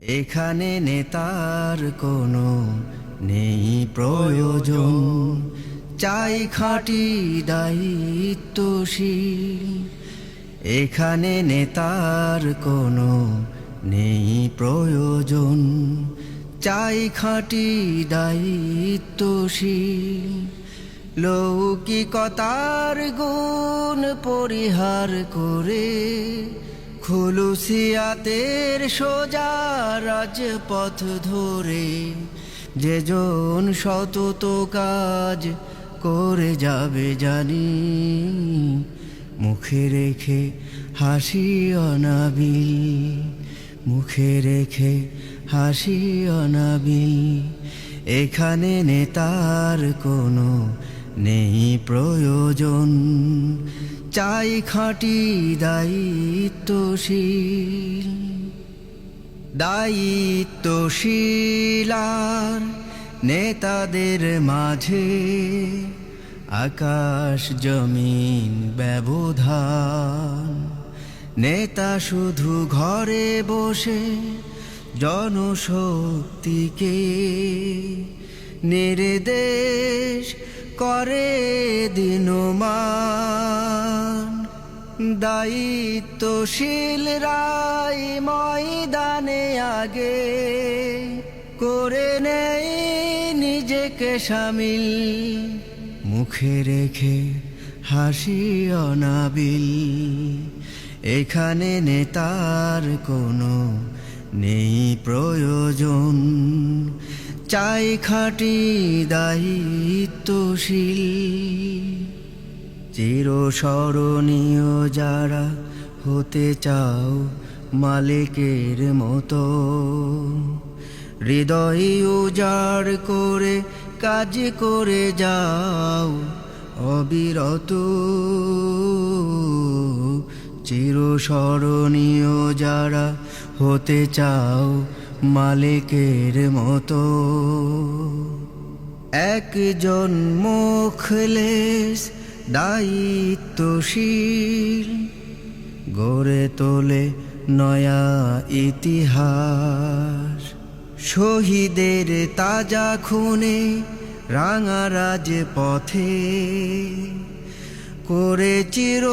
এখানে নেতার কোনো নেই প্রয়োজন, চাই খাঁটি দায়িত্বশীল। এখানে নেতার কোনো নেই প্রয়োজন, চাই খাঁটি দায়িত্বশীল। লৌকিকতার গুণ পরিহার করে খুলুসিয়াতের সোজা রাজপথ ধরে যেজন সতত কাজ করে যাবে জানি, মুখে রেখে হাসি অনাবিল, মুখে রেখে হাসি অনাবিল। এখানে নেতার কোনো নেই প্রয়োজন, চাই খাঁটি দায়িত্বশীল। দায়িত্বশীল আর নেতাদের মাঝে আকাশ জমিন ব্যবধান। নেতা শুধু ঘরে বসে জনশক্তিকে নির্দেশ করে দিনমান। দায়িত্বশীল রাই ময়দানে আগে করে নেই নিজেকে শামিল, মুখে রেখে হাসি অনাবিল। এখানে নেতার কোনো নেই প্রয়োজন, চাই খাঁটি দায়িত্বশীল। চিরস্মরণীয় যারা হতে চাও মালিকের মতো, হৃদয় উজাড় করে কাজ করে যাও অবিরত। চিরস্মরণীয় যারা হতে চাও মালিকের মতো, একজন মুখলেস দায়িত্বশীল গড়ে তোলে নয়া ইতিহাস। শহীদের তাজা খুনে রাঙা রাজপথে করে চির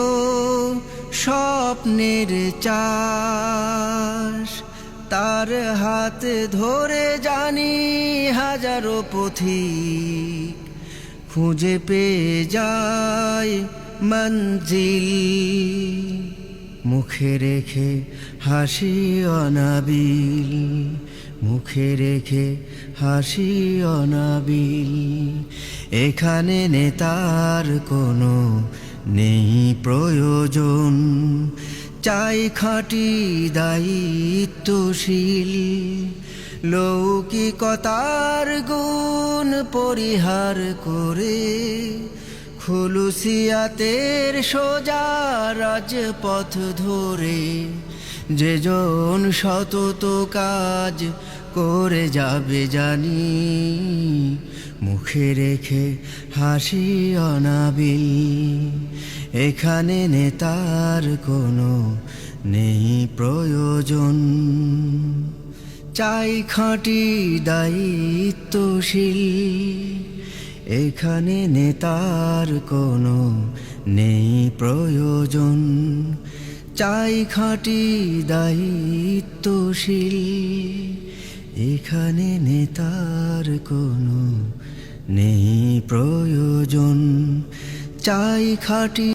স্বপ্নের চাষ। তার হাত ধরে জানি হাজারো পথিক খুঁজে পেয়ে যায় মঞ্জিল, মুখে রেখে হাসি অনাবিল, মুখে রেখে হাসি অনাবিল। এখানে নেতার কোনো নেই প্রয়োজন, চাই খাঁটি দায়িত্বশীল। লৌকিকতার গুণ পরিহার করে খুলুসিয়াতের সোজা রাজপথ ধরে যেজন সতত কাজ করে যাবে জানি, মুখে রেখে হাসি অনাবিল। এখানে নেতার কোনো নেই প্রয়োজন, চাই খাঁটি দায়িত্বশীল। এখানে নেতার কোনো নেই প্রয়োজন, চাই খাঁটি দায়িত্বশীল। এখানে নেতার কোনো নেই প্রয়োজন, চাই খাঁটি